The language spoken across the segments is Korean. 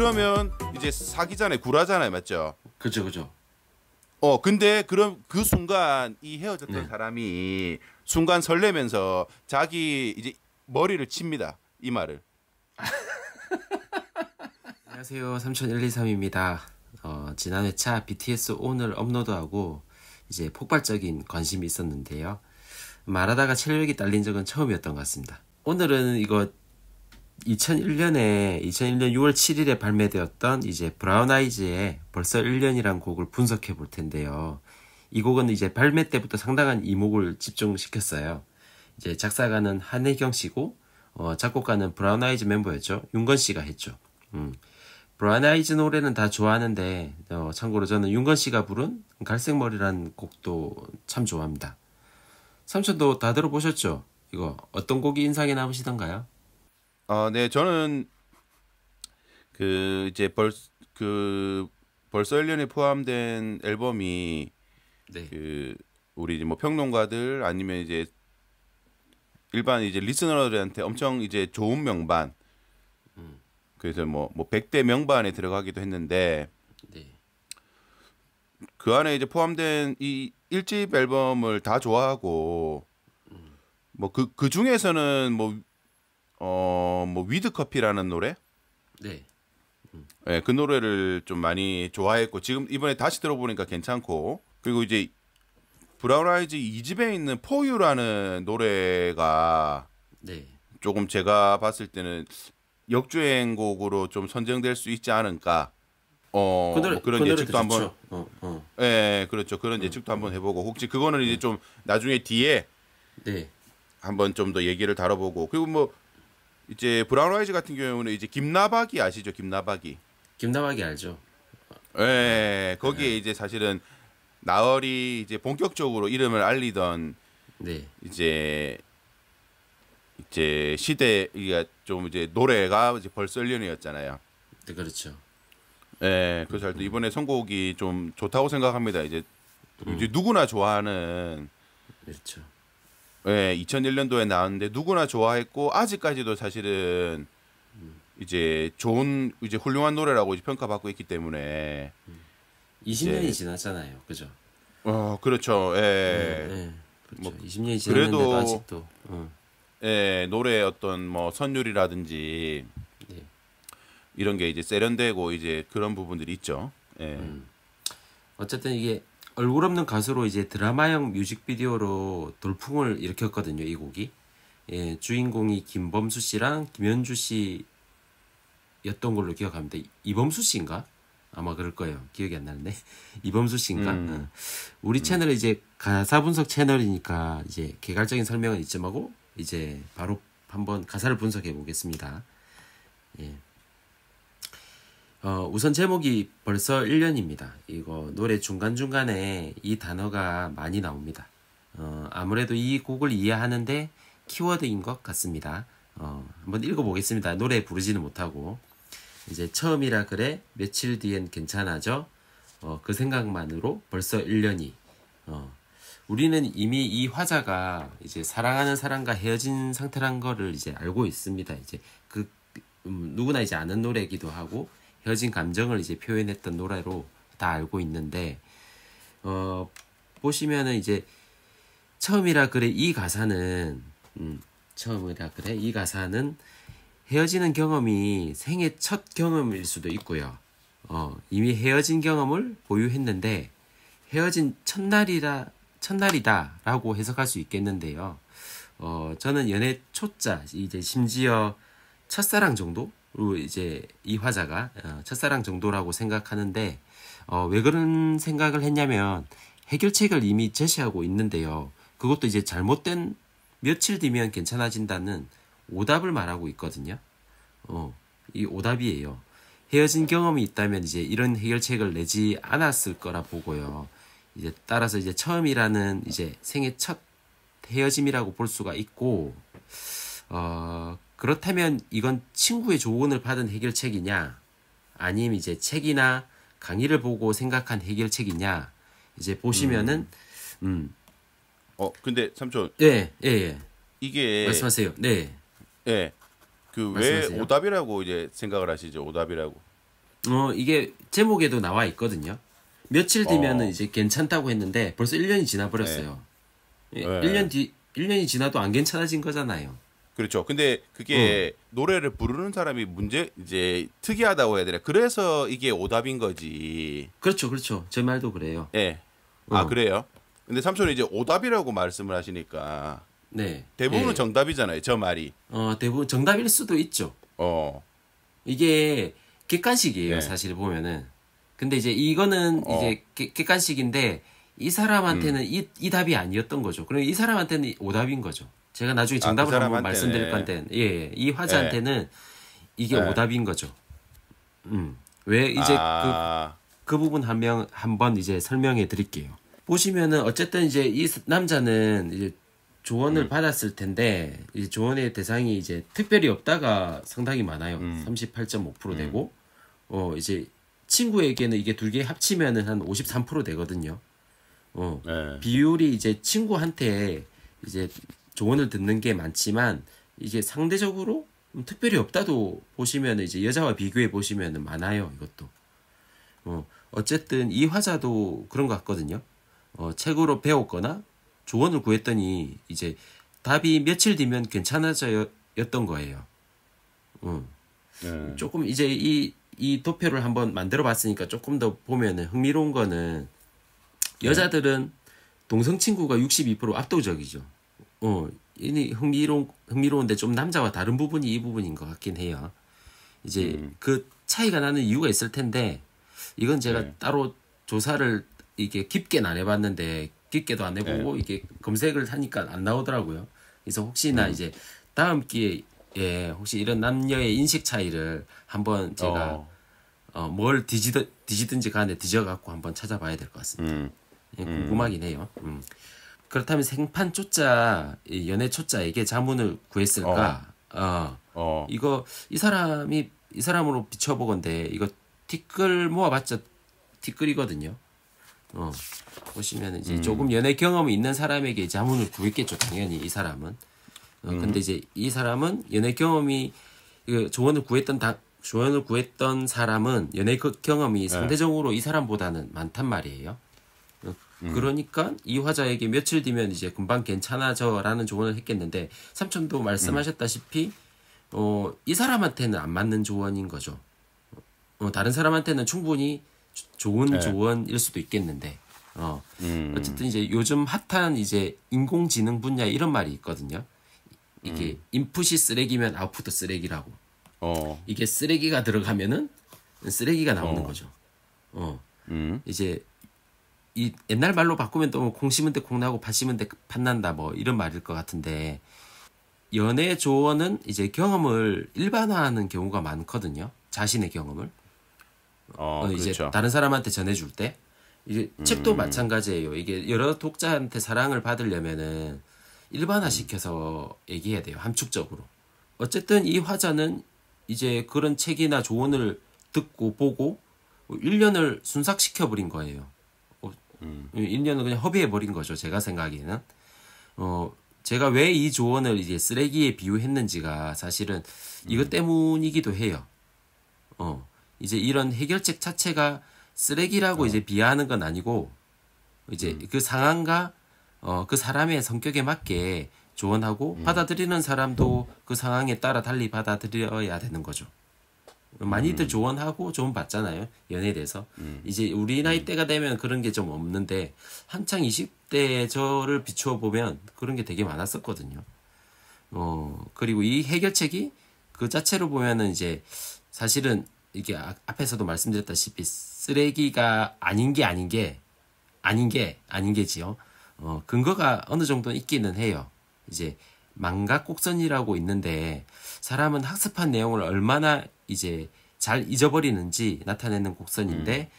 그러면 이제 사기잖아요. 굴하잖아요. 맞죠? 그죠, 그죠. 근데 그럼 그 순간 이 헤어졌던 네. 사람이 순간 설레면서 자기 이제 머리를 칩니다. 이 말을. 안녕하세요. 30123입니다. 지난 회차 BTS 오늘 업로드하고 이제 폭발적인 관심이 있었는데요. 말하다가 체력이 딸린 적은 처음이었던 것 같습니다. 오늘은 이거 2001년 6월 7일에 발매되었던 이제 브라운 아이즈의 벌써 1년이란 곡을 분석해 볼 텐데요. 이 곡은 이제 발매 때부터 상당한 이목을 집중시켰어요. 이제 작사가는 한혜경 씨고, 작곡가는 브라운 아이즈 멤버였죠. 윤건 씨가 했죠. 브라운 아이즈 노래는 다 좋아하는데, 참고로 저는 윤건 씨가 부른 갈색머리란 곡도 참 좋아합니다. 삼촌도 다 들어보셨죠? 이거 어떤 곡이 인상에 남으시던가요? 네, 저는 이제 벌써 1년에 포함된 앨범이 네. 우리 뭐 평론가들 아니면 이제 일반 이제 리스너들한테 엄청 이제 좋은 명반. 그래서 뭐 100대 명반에 들어가기도 했는데 네. 그 안에 이제 포함된 이 1집 앨범을 다 좋아하고 뭐 그 중에서는 뭐 위드 커피라는 노래? 네. 네, 그 노래를 좀 많이 좋아했고 지금 이번에 다시 들어보니까 괜찮고 그리고 이제 브라운 아이즈 2집에 있는 포유라는 노래가 네. 조금 제가 봤을 때는 역주행곡으로 좀 선정될 수 있지 않을까. 그 노래, 뭐 그런 그 예측도 노래도 한번 좋죠. 예, 그렇죠. 그런 예측도 한번 해보고 혹시 그거는 이제 좀 나중에 뒤에 네. 한번 좀 더 얘기를 다뤄보고 그리고 뭐 이제 브라운 아이즈 같은 경우는 이제 김나박이 아시죠? 김나박이. 김나박이 알죠? 예, 거기에 이제 사실은 나얼이 이제 본격적으로 이름을 알리던 네. 이제 시대가 좀 이제 노래가 이제 벌써 1년이었잖아요. 네, 그렇죠. 예, 그래서 이번에 선곡이 좀 좋다고 생각합니다. 이제 누구나 좋아하는 그렇죠. 예, 2001년도에 나왔는데 누구나 좋아했고 아직까지도 사실은 이제 좋은 이제 훌륭한 노래라고 이제 평가받고 있기 때문에 20년이 지났잖아요. 그죠? 그렇죠. 예. 네. 그렇죠. 뭐 20년이 지났는데도 그래도 아직도. 예, 노래의 어떤 뭐 선율이라든지 네. 이런 게 이제 세련되고 이제 그런 부분들이 있죠. 예. 어쨌든 이게 얼굴 없는 가수로 이제 드라마형 뮤직비디오로 돌풍을 일으켰거든요. 이 곡이. 예, 주인공이 김범수 씨랑 김현주 씨였던 걸로 기억합니다. 이범수 씨인가? 아마 그럴 거예요. 기억이 안 나는데. 이범수 씨인가? 우리 채널은 이제 가사 분석 채널이니까 이제 개괄적인 설명은 이쯤하고 이제 바로 한번 가사를 분석해 보겠습니다. 예. 우선 제목이 벌써 1년입니다. 이거 노래 중간중간에 이 단어가 많이 나옵니다. 아무래도 이 곡을 이해하는데 키워드인 것 같습니다. 한번 읽어보겠습니다. 노래 부르지는 못하고. 이제 처음이라 그래 며칠 뒤엔 괜찮아져 그 생각만으로 벌써 1년이 우리는 이미 이 화자가 이제 사랑하는 사람과 헤어진 상태란 거를 이제 알고 있습니다. 이제 누구나 이제 아는 노래이기도 하고 헤어진 감정을 이제 표현했던 노래로 다 알고 있는데 보시면은 이제 처음이라 그래 이 가사는 헤어지는 경험이 생애 첫 경험일 수도 있고요. 이미 헤어진 경험을 보유했는데 헤어진 첫날이다라고 해석할 수 있겠는데요. 저는 연애 초짜 이제 심지어 첫사랑 정도로 이제 이 화자가 첫사랑 정도라고 생각하는데 왜 그런 생각을 했냐면 해결책을 이미 제시하고 있는데요. 그것도 이제 잘못된 며칠 뒤면 괜찮아진다는 오답을 말하고 있거든요. 이 오답이에요. 헤어진 경험이 있다면 이제 이런 해결책을 내지 않았을 거라 보고요. 이제 따라서 이제 처음이라는 이제 생애 첫 헤어짐이라고 볼 수가 있고, 그렇다면 이건 친구의 조언을 받은 해결책이냐, 아니면 이제 책이나 강의를 보고 생각한 해결책이냐, 이제 보시면은, 근데 삼촌. 예. 이게 말씀하세요. 네. 예. 그 왜 오답이라고 이제 생각을 하시죠? 오답이라고. 이게 제목에도 나와 있거든요. 며칠 뒤면은 이제 괜찮다고 했는데 벌써 1년이 지나 버렸어요. 네. 1년이 지나도 안 괜찮아진 거잖아요. 그렇죠. 근데 그게 노래를 부르는 사람이 이제 특이하다고 해야 되나? 그래서 이게 오답인 거지. 그렇죠, 그렇죠. 제 말도 그래요. 예. 아, 그래요? 근데 삼촌은 이제 오답이라고 말씀을 하시니까 네. 대부분은 예. 정답이잖아요. 저 말이. 대부분 정답일 수도 있죠. 어. 이게 객관식이에요, 네. 사실 보면은. 근데 이제 이거는 이제 객관식인데 이 사람한테는 이 답이 아니었던 거죠. 그럼 이 사람한테는 오답인 거죠. 제가 나중에 정답을 한번 사람한테는. 말씀드릴 건데, 예, 이 화자한테는 이게 오답인 거죠. 왜 이제 그 부분 한번 이제 설명해 드릴게요. 보시면은 어쨌든 이제 이 남자는 이제 조언을 받았을 텐데 이제 조언의 대상이 이제 특별히 없다가 상당히 많아요. 38.5% 되고 이제 친구에게는 이게 두 개 합치면은 한 53% 되거든요. 네. 비율이 이제 친구한테 이제 조언을 듣는 게 많지만 이게 상대적으로 특별히 없다도 보시면 이제 여자와 비교해 보시면 많아요. 이것도. 어쨌든 이 화자도 그런 것 같거든요. 책으로 배웠거나 조언을 구했더니 이제 답이 며칠 뒤면 괜찮아졌던 거예요. 조금 이제 이 도표를 한번 만들어 봤으니까 조금 더 보면은 흥미로운 거는 여자들은 동성 친구가 62% 압도적이죠. 이 흥미로운데 좀 남자와 다른 부분이 이 부분인 것 같긴 해요. 이제 그 차이가 나는 이유가 있을 텐데 이건 제가 따로 조사를 이게 깊게는 안 해봤는데 깊게도 안 해보고 이게 검색을 하니까 안 나오더라고요. 그래서 혹시나 이제 다음 기회에 혹시 이런 남녀의 인식 차이를 한번 제가 뭘 뒤지든지 간에 뒤져갖고 한번 찾아봐야 될 것 같습니다. 궁금하긴 해요. 그렇다면 생판 초짜 연애 초짜에게 자문을 구했을까? 이거 이 사람으로 비춰보건데 이거 티끌 모아봤자 티끌이거든요. 보시면 이제 조금 연애 경험이 있는 사람에게 자문을 구했겠죠, 당연히 이 사람은. 근데 이제 이 사람은 연애 경험이 조언을 구했던 사람은 연애 경험이 상대적으로 이 사람보다는 많단 말이에요. 그러니까 이 화자에게 며칠 뒤면 이제 금방 괜찮아져라는 조언을 했겠는데 삼촌도 말씀하셨다시피 이 사람한테는 안 맞는 조언인 거죠. 다른 사람한테는 충분히 좋은 조언일 수도 있겠는데 어쨌든 이제 요즘 핫한 이제 인공지능 분야 이런 말이 있거든요. 이게 인풋이 쓰레기면 아웃풋도 쓰레기라고. 이게 쓰레기가 들어가면은 쓰레기가 나오는 거죠. 이제 이 옛날 말로 바꾸면 또 콩 심은 데 콩 나고 팥 심은 데 팥 난다 뭐 이런 말일 것 같은데 연애 조언은 이제 경험을 일반화하는 경우가 많거든요. 자신의 경험을. 이제 그렇죠. 다른 사람한테 전해줄 때 이게 책도 마찬가지예요. 이게 여러 독자한테 사랑을 받으려면은 일반화 시켜서 얘기해야 돼요. 함축적으로. 어쨌든 이 화자는 이제 그런 책이나 조언을 듣고 보고 1년을 순삭시켜 버린 거예요. 1년을 그냥 허비해 버린 거죠. 제가 생각에는. 제가 왜 이 조언을 이제 쓰레기에 비유했는지가 사실은 이것 때문이기도 해요. 이제 이런 해결책 자체가 쓰레기라고 이제 비하하는 건 아니고 이제 그 상황과 그 사람의 성격에 맞게 조언하고 받아들이는 사람도 그 상황에 따라 달리 받아들여야 되는 거죠. 많이들 조언하고 조언 받잖아요. 연애에 대해서. 이제 우리 나이 때가 되면 그런 게 좀 없는데 한창 20대 저를 비추어 보면 그런 게 되게 많았었거든요. 그리고 이 해결책이 그 자체로 보면은 이제 사실은 이게 앞에서도 말씀드렸다시피 쓰레기가 아닌 게지요. 근거가 어느 정도는 있기는 해요. 이제 망각곡선이라고 있는데 사람은 학습한 내용을 얼마나 이제 잘 잊어버리는지 나타내는 곡선인데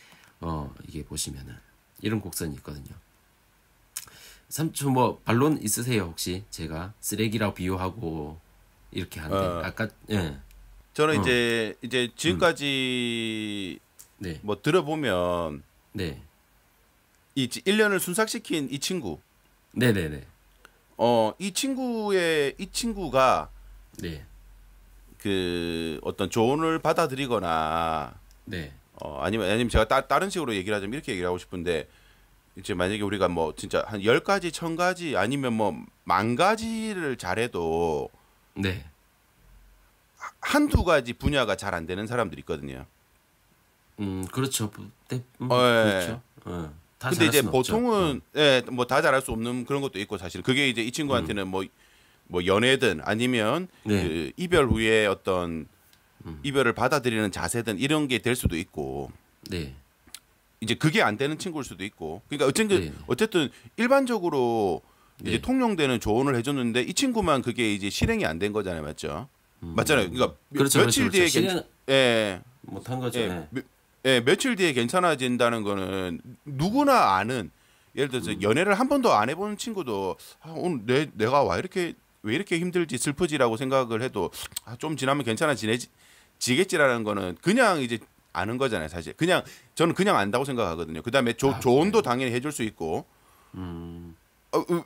이게 보시면은 이런 곡선이 있거든요. 삼촌 뭐 반론 있으세요 혹시? 제가 쓰레기라고 비유하고 이렇게 하는데 아까 저는 이제 지금까지 네. 뭐 들어보면 네. 이 1년을 순삭시킨 이 친구. 네네네. 이 친구가 네. 그 어떤 조언을 받아들이거나 네. 아니면 제가 다른 식으로 얘기를 하자면 이렇게 얘기를 하고 싶은데 이제 만약에 우리가 뭐 진짜 한 10가지, 1000가지 아니면 뭐 10,000가지를 잘해도 네. 한두 가지 분야가 잘 안 되는 사람들이 있거든요. 그렇죠. 네, 예. 그렇죠. 다 근데 잘할 이제 수는 없죠. 보통은 뭐 다 잘할 수 없는 그런 것도 있고 사실 그게 이제 이 친구한테는 뭐 연애든 아니면 네. 그 이별 후에 어떤 이별을 받아들이는 자세든 이런 게 될 수도 있고 네. 이제 그게 안 되는 친구일 수도 있고 그러니까 네. 어쨌든 일반적으로 이제 네. 통용되는 조언을 해줬는데 이 친구만 그게 이제 실행이 안 된 거잖아요, 맞죠? 맞잖아요. 그러니까 그렇죠. 며칠 뒤에 실행 예, 못한 거죠. 예, 네. 며칠 뒤에 괜찮아진다는 거는 누구나 아는 예를 들어서 연애를 한 번도 안 해본 친구도 오늘 내가 왜 이렇게 힘들지 슬프지라고 생각을 해도 좀 지나면 지겠지라는 거는 그냥 이제 아는 거잖아요, 사실. 저는 그냥 안다고 생각하거든요. 그다음에 조언도 당연히 해줄 수 있고.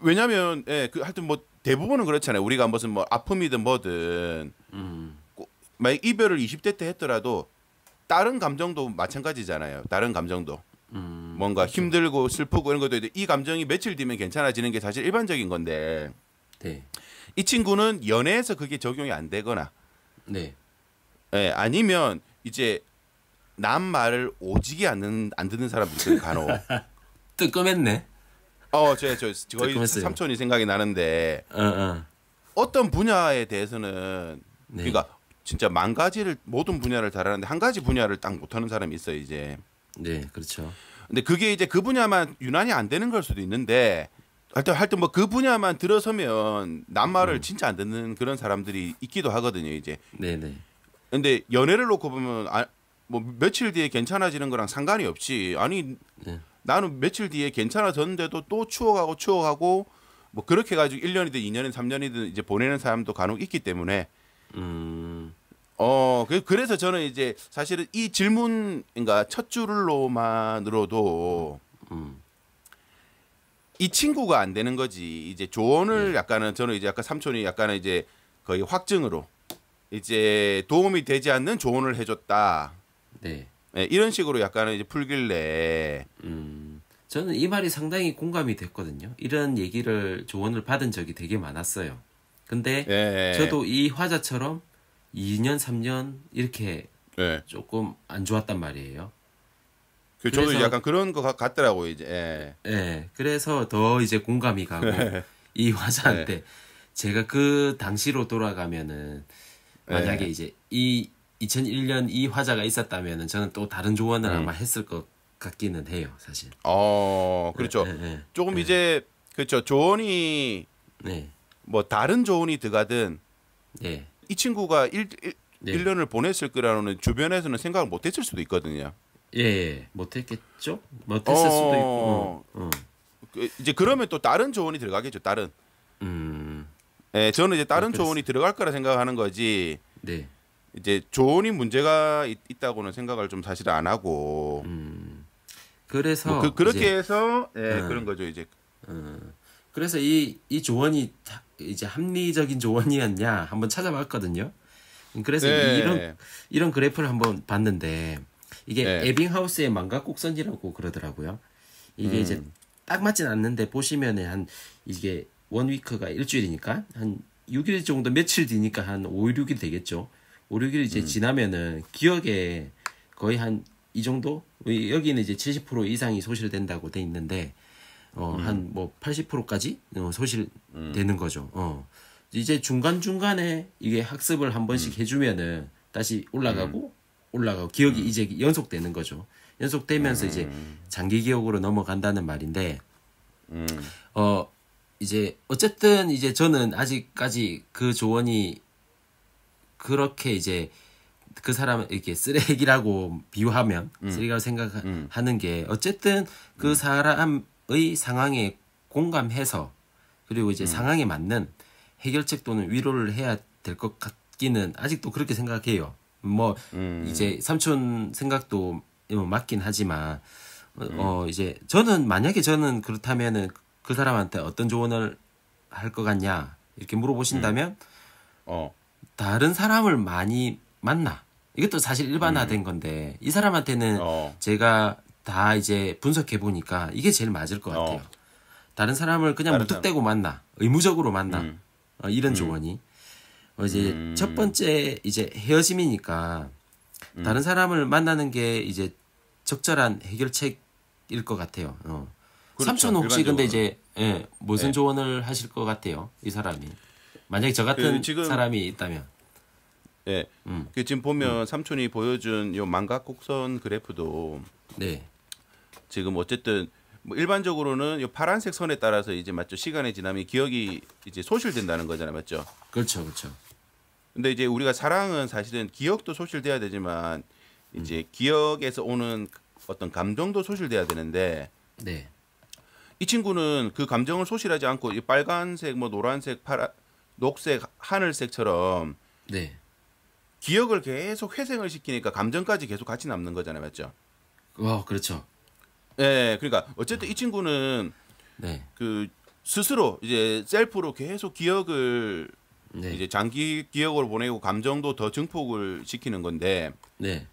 왜냐면 하여튼 뭐 대부분은 그렇잖아요. 우리가 무슨 뭐 아픔이든 뭐든 만약 이별을 20대 때 했더라도 다른 감정도 마찬가지잖아요. 다른 감정도 뭔가 그렇죠. 힘들고 슬프고 이런 것도 이 감정이 며칠 뒤면 괜찮아지는 게 사실 일반적인 건데 네. 이 친구는 연애에서 그게 적용이 안 되거나 네. 아니면 이제 남 말을 오지게 안 듣는 사람들이 간혹. 뜨끔했네. 저 거의 뜨끔했어요. 삼촌이 생각이 나는데 어. 어떤 분야에 대해서는 네. 그러니까 진짜 모든 분야를 잘하는데 한 가지 분야를 딱 못하는 사람이 있어요 이제. 네, 그렇죠. 근데 그게 이제 그 분야만 유난히 안 되는 걸 수도 있는데 하여튼 뭐 그 분야만 들어서면 남 말을 진짜 안 듣는 그런 사람들이 있기도 하거든요 이제. 네네. 근데 연애를 놓고 보면 뭐 며칠 뒤에 괜찮아지는 거랑 상관이 없이 네. 나는 며칠 뒤에 괜찮아졌는데도 또 추억하고 뭐 그렇게 해가지고 1년이든 2년이든 3년이든 이제 보내는 사람도 간혹 있기 때문에 그래서 저는 이제 사실은 이 질문 그러니까 첫 줄로만으로도 이 친구가 안 되는 거지 이제 조언을 약간은 저는 이제 약간 삼촌이 약간은 이제 거의 확증으로 이제 도움이 되지 않는 조언을 해줬다. 네. 이런 식으로 약간은 이제 풀길래 저는 이 말이 상당히 공감이 됐거든요. 이런 조언을 받은 적이 되게 많았어요. 근데 저도 이 화자처럼 2년, 3년 이렇게 조금 안 좋았단 말이에요. 저도 약간 그런 거 같더라고요, 이제. 그래서 더 이제 공감이 가고 이 화자한테 제가 그 당시로 돌아가면은 만약에 이제 이 2001년 이 화자가 있었다면은 저는 또 다른 조언을 아마 했을 것 같기는 해요, 사실. 그렇죠. 조금 이제 그렇죠. 조언이 뭐 다른 조언이 들어가든 이 친구가 1년을 보냈을 거라는 주변에서는 생각을 못 했을 수도 있거든요. 못했겠죠? 못했을 수도 있고. 이제 그러면 또 다른 조언이 들어가겠죠, 다른. 저는 이제 다른 조언이 들어갈 거라 생각하는 거지. 이제 조언이 문제가 있다고는 생각을 좀 사실 안 하고. 그래서 뭐 그렇게 해서 그런 거죠, 이제. 그래서 이 조언이 이제 합리적인 조언이었냐 한번 찾아봤거든요. 그래서 이런 그래프를 한번 봤는데 이게 에빙하우스의 망각곡선이라고 그러더라고요. 이게 이제 딱 맞진 않는데 보시면은 이게 원위크가 일주일이니까 한 6일 정도 며칠 뒤니까 한 5, 6일 되겠죠. 5, 6일 이제 지나면은 기억에 거의 한 이 정도? 여기는 이제 70% 이상이 소실된다고 돼 있는데 한 뭐 80%까지 소실되는 거죠. 이제 중간중간에 이게 학습을 한 번씩 해주면은 다시 올라가고 기억이 이제 연속되는 거죠. 연속되면서 이제 장기 기억으로 넘어간다는 말인데 이제 어쨌든 이제 저는 아직까지 그 조언이 그렇게 이제 그 사람을 이렇게 쓰레기라고 비유하면 쓰레기라고 생각하는 게 어쨌든 그 사람의 상황에 공감해서 그리고 이제 상황에 맞는 해결책 또는 위로를 해야 될 것 같기는 아직도 그렇게 생각해요. 뭐 이제 삼촌 생각도 맞긴 하지만 이제 만약에 저는 그렇다면은 그 사람한테 어떤 조언을 할 것 같냐 이렇게 물어보신다면 다른 사람을 많이 만나 이것도 사실 일반화된 건데 이 사람한테는 제가 다 이제 분석해 보니까 이게 제일 맞을 것 같아요. 다른 사람을 그냥 다른 무턱대고 만나, 의무적으로 만나, 이런 조언이. 이제 첫 번째 이제 헤어짐이니까 다른 사람을 만나는 게 이제 적절한 해결책일 것 같아요. 그렇죠. 삼촌 혹시 근데 일반적으로. 이제 무슨 조언을 하실 것 같아요? 이 사람이 만약에 저 같은 지금 사람이 있다면. 예. 그 지금 보면 삼촌이 보여준 요 망각곡선 그래프도 네, 지금 어쨌든 뭐 일반적으로는 요 파란색 선에 따라서 이제 맞죠? 시간이 지나면 기억이 이제 소실된다는 거잖아요, 맞죠? 그렇죠, 그렇죠. 근데 이제 우리가 사랑은 사실은 기억도 소실돼야 되지만 이제 기억에서 오는 어떤 감정도 소실돼야 되는데 네, 이 친구는 그 감정을 소실하지 않고 이 빨간색, 뭐 노란색, 파란, 녹색, 하늘색처럼 네. 기억을 계속 회생을 시키니까 감정까지 계속 같이 남는 거잖아요, 맞죠? 그렇죠. 예, 그러니까 어쨌든 이 친구는 네, 그 스스로 이제 셀프로 계속 기억을 네, 이제 장기 기억으로 보내고 감정도 더 증폭을 시키는 건데, 네.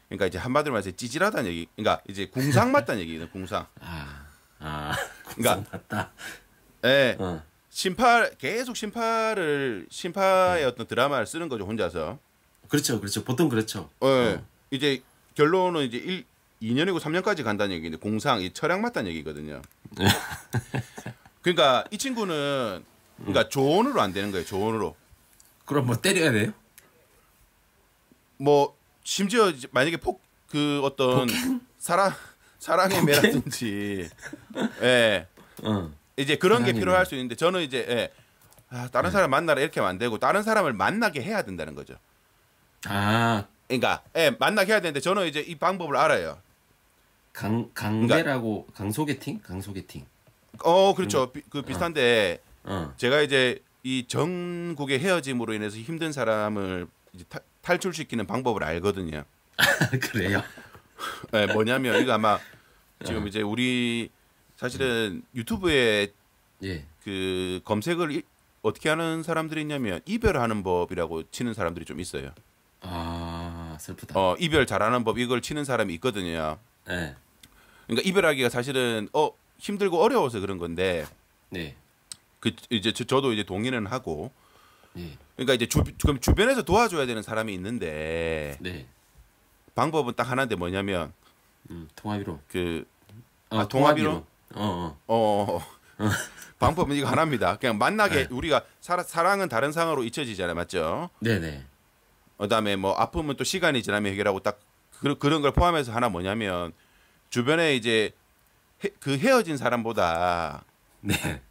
그러니까 이제 한마디로 말해서 찌질하다는 얘기, 그러니까 이제 궁상 맞다는 얘기예요, 궁상. 그러니까 맞다. 예, 어, 계속 심파의 어떤 드라마를 쓰는 거죠, 혼자서. 그렇죠, 그렇죠. 보통 그렇죠. 예, 이제 결론은 이제 2년이고 3년까지 간다는 얘기인데 공상, 이 철학 맞다는 얘기거든요. 그러니까 이 친구는 그러니까 조언으로 안 되는 거예요, 조언으로. 그럼 뭐 때려야 돼요? 뭐 심지어 이제 만약에 그 어떤 사랑의 매라든지 예 이제 그런 게 사랑의 필요할 매. 수 있는데 저는 이제 다른 사람 만나라 이렇게 하면 안 되고 다른 사람을 만나게 해야 된다는 거죠. 그러니까 만나게 해야 되는데 저는 이제 이 방법을 알아요. 강배라고 강소개팅? 강소개팅. 그렇죠. 그 비슷한데 어. 제가 이제 이 전국의 헤어짐으로 인해서 힘든 사람을 이제 탈출시키는 방법을 알거든요. 그래요? 뭐냐면 이거 아마 지금 이제 우리 사실은 유튜브에 예. 그 검색을 어떻게 하는 사람들이 있냐면 이별하는 법이라고 치는 사람들이 좀 있어요. 슬프다. 이별 잘하는 법 이걸 치는 사람이 있거든요. 네. 그러니까 이별하기가 사실은 힘들고 어려워서 그런 건데 네. 그 이제 저도 이제 동의는 하고 예. 그러니까 이제 그럼 주변에서 도와줘야 되는 사람이 있는데 네. 방법은 딱 하나인데 뭐냐면 통화비로. 통화비로? 통화비로. 방법은 이거 하나입니다. 그냥 만나게 우리가 사랑은 다른 상으로 잊혀지잖아요, 맞죠? 네네. 그다음에 뭐 아프면 또 시간이 지나면 해결하고 딱 그런 걸 포함해서 하나 뭐냐면 주변에 이제 그 헤어진 사람보다 네.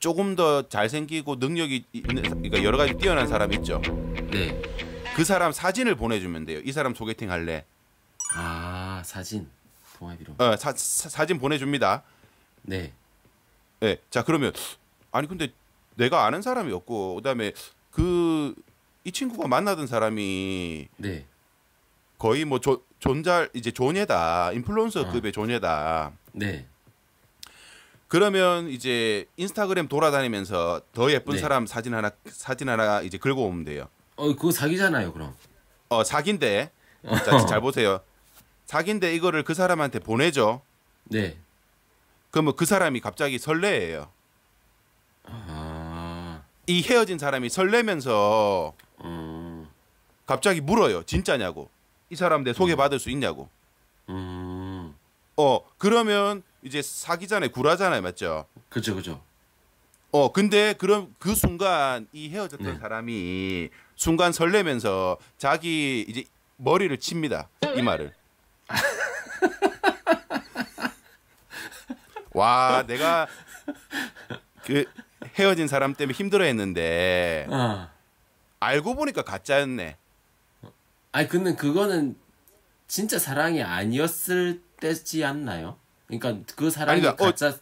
조금 더 잘생기고 능력이 있는 그러니까 여러 가지 뛰어난 사람 있죠. 네. 그 사람 사진을 보내주면 돼요. 이 사람 소개팅 할래. 사진. 통화비로. 사진 보내줍니다. 네. 네. 자 그러면 아니 근데 내가 아는 사람이 없고 그다음에 이 친구가 만나던 사람이 네. 거의 뭐 이제 존예다 인플루언서급의 존예다. 네. 그러면 이제 인스타그램 돌아다니면서 더 예쁜 네. 사람 사진 하나 이제 긁어 오면 돼요. 그거 사기잖아요, 그럼. 사기인데 자, 잘 보세요. 사기인데 이거를 그 사람한테 보내죠. 네. 그러면 그 사람이 갑자기 설레예요. 이 헤어진 사람이 설레면서 갑자기 물어요. 진짜냐고. 이 사람 내 소개받을 수 있냐고. 그러면 이제 사기잖아요. 구라잖아요. 맞죠? 그죠. 근데 그럼 그 순간 이 헤어졌던 네. 사람이 순간 설레면서 자기 이제 머리를 칩니다. 이 말을. 와, 내가 그 헤어진 사람 때문에 힘들어했는데 알고 보니까 가짜였네. 아니 근데 그거는 진짜 사랑이 아니었을 때지 않나요? 그러니까 그 사랑이 그러니까 가짜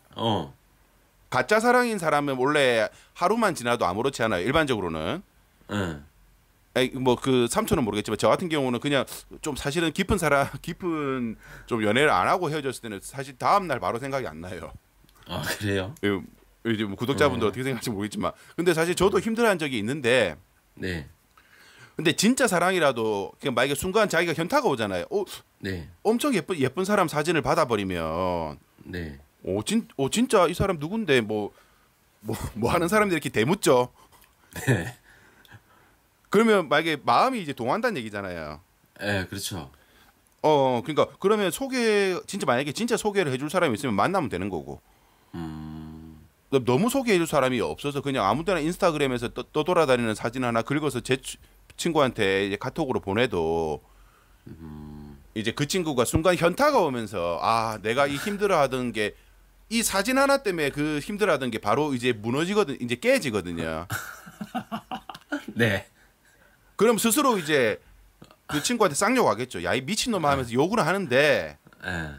가짜 사랑인 사람은 원래 하루만 지나도 아무렇지 않아요. 일반적으로는. 응. 뭐 그 삼촌은 모르겠지만 저 같은 경우는 그냥 좀 사실은 깊은 좀 연애를 안 하고 헤어졌을 때는 사실 다음 날 바로 생각이 안 나요. 그래요? 이제 뭐 구독자분들 어떻게 생각할지 모르겠지만 근데 사실 저도 힘들어한 적이 있는데 네. 근데 진짜 사랑이라도 그냥 만약에 순간 자기가 현타가 오잖아요. 네. 엄청 예쁜 사람 사진을 받아버리면 네. 진짜 이 사람 누군데 뭐 하는 사람들이 이렇게 대묻죠. 네. 그러면 만약에 마음이 이제 동한다는 얘기잖아요. 네, 그렇죠. 그러니까 그러면 진짜 만약에 진짜 소개를 해줄 사람이 있으면 만나면 되는 거고. 너무 소개해줄 사람이 없어서 그냥 아무데나 인스타그램에서 떠돌아다니는 사진 하나 긁어서 제 친구한테 이제 카톡으로 보내도 이제 그 친구가 순간 현타가 오면서 아 내가 이 힘들어하던 게 이 사진 하나 때문에 그 힘들어하던 게 바로 이제 무너지거든 이제 깨지거든요. 네. 그럼 스스로 이제 그 친구한테 쌍욕하겠죠. 야 이 미친놈 하면서 욕을 하는데 네.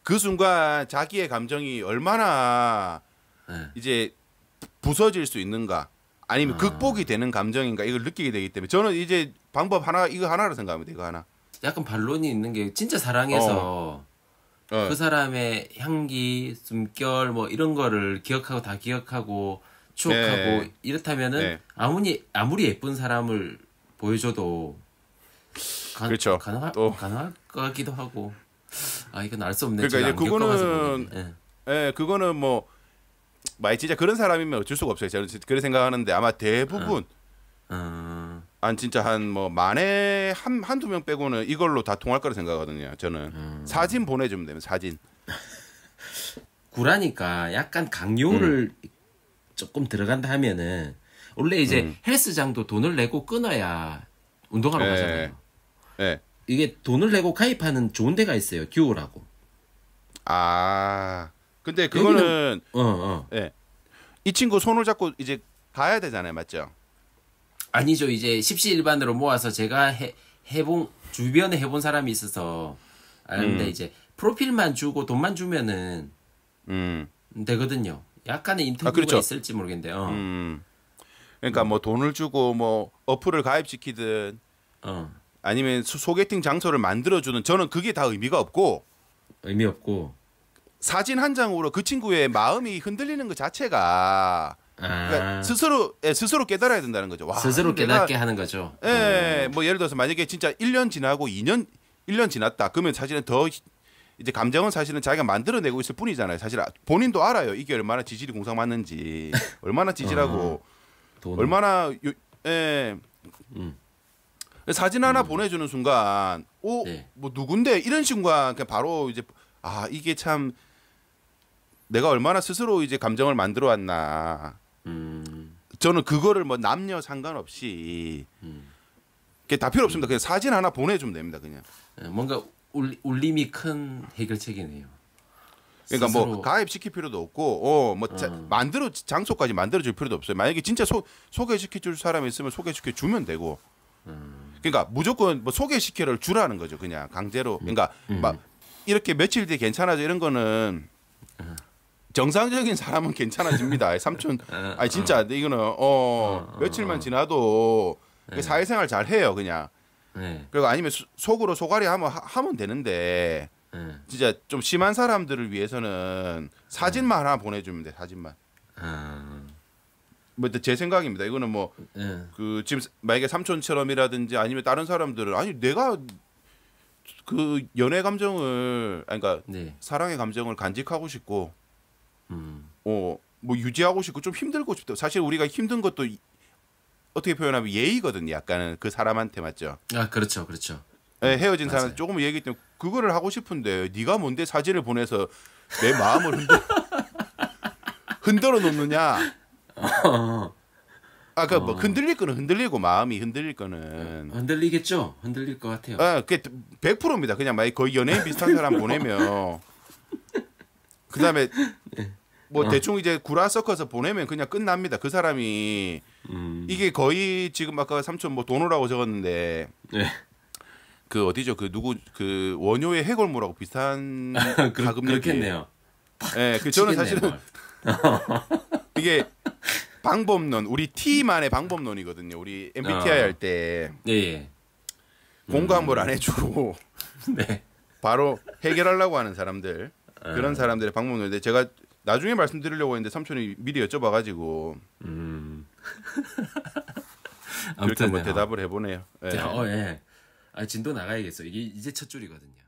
그 순간 자기의 감정이 얼마나 네. 이제 부서질 수 있는가 아니면 극복이 되는 감정인가 이걸 느끼게 되기 때문에 저는 이제 방법 하나 이거 하나로 생각합니다. 이거 하나. 약간 반론이 있는 게 진짜 사랑해서 그 사람의 향기, 숨결 뭐 이런 거를 다 기억하고 추억하고 네. 이렇다면은 네. 아무리 예쁜 사람을 보여줘도 그렇죠. 가능할 것 같기도 하고 이건 알 수 없네. 그러니까 이제 그거는 네. 그거는 뭐 진짜 그런 사람이면 어쩔 수가 없어요. 저는 그렇게 생각하는데 아마 대부분 한 진짜 한 뭐 만에 한두 명 빼고는 이걸로 다 통할 거라 생각하거든요. 저는 사진 보내주면 되면 사진. 구라니까 약간 강요를 조금 들어간다 하면은 원래 이제 헬스장도 돈을 내고 끊어야 운동하러 가잖아요. 네. 이게 돈을 내고 가입하는 좋은 데가 있어요. 듀오라고. 근데 그거는 네. 이 친구 손을 잡고 이제 가야 되잖아요, 맞죠? 아니죠. 이제 십시일반으로 모아서 제가 주변에 해본 사람이 있어서 아는데 이제 프로필만 주고 돈만 주면은 되거든요. 약간의 인터뷰가 그렇죠. 있을지 모르겠는데요. 그러니까 뭐 돈을 주고 뭐 어플을 가입시키든 아니면 소개팅 장소를 만들어주는 저는 그게 다 의미가 없고 의미 없고 사진 한 장으로 그 친구의 마음이 흔들리는 것 자체가 그러니까 스스로 깨달아야 된다는 거죠. 와, 스스로 깨닫게 하는 거죠. 뭐 예를 들어서 만약에 진짜 1년 지나고 1년 지났다. 그러면 사실은 더 이제 감정은 사실은 자기가 만들어내고 있을 뿐이잖아요. 사실 본인도 알아요. 이게 얼마나 지질이 공상맞는지, 얼마나 지질하고, 얼마나 사진 하나 보내주는 순간, 네. 뭐 누군데 이런 순간 그냥 바로 이제 이게 참 내가 얼마나 스스로 이제 감정을 만들어 왔나. 저는 그거를 뭐 남녀 상관없이 그게 다 필요 없습니다. 그냥 사진 하나 보내주면 됩니다. 그냥. 뭔가 울림이 큰 해결책이네요. 그러니까 스스로. 뭐 가입시킬 필요도 없고 장소까지 만들어줄 필요도 없어요. 만약에 진짜 소개시켜줄 사람이 있으면 소개시켜 주면 되고. 그러니까 무조건 뭐 소개시켜를 주라는 거죠. 그냥 강제로. 그러니까 막 이렇게 며칠 뒤에 괜찮아져 이런 거는 정상적인 사람은 괜찮아집니다. 삼촌. 진짜 이거는 며칠만 지나도 사회생활 잘 해요. 그냥. 그리고 아니면 속으로 소가리 하면 되는데 진짜 좀 심한 사람들을 위해서는 사진만 하나 보내주면 돼. 사진만. 뭐 제 생각입니다. 이거는 뭐 그 지금 만약에 삼촌처럼이라든지 아니면 다른 사람들은 내가 그 연애 감정을 그러니까 사랑의 감정을 간직하고 싶고 뭐 유지하고 싶고 좀 힘들고 싶다. 사실 우리가 힘든 것도 어떻게 표현하면 예의거든요. 약간은 그 사람한테 맞죠. 그렇죠, 그렇죠. 네, 헤어진 사람 조금 얘기 때문에 그거를 하고 싶은데 네가 뭔데 사진을 보내서 내 마음을 흔들어 놓느냐. 뭐 흔들릴 거는 흔들리고 마음이 흔들릴 거는 흔들리겠죠. 흔들릴 것 같아요. 그게 100%입니다. 그냥 만약 거의 연예인 비슷한 사람 보내면 그다음에 뭐 대충 이제 구라 섞어서 보내면 그냥 끝납니다. 그 사람이 이게 거의 지금 아까 삼촌 뭐 돈오라고 적었는데 그 어디죠? 그 누구 그 원효의 해골물하고 비슷한 가금 그렇겠네요. 그 저는 사실은 이게 방법론 우리 T만의 방법론이거든요. 우리 MBTI 할 때 공감을 안 해주고 바로 해결하려고 하는 사람들 그런 사람들의 방법론인데 제가 나중에 말씀드리려고 했는데 삼촌이 미리 여쭤봐가지고 그렇게 아무튼 뭐 대답을 해보네요. 예. 예. 아, 진도 나가야겠어. 이게 이제 첫 줄이거든요.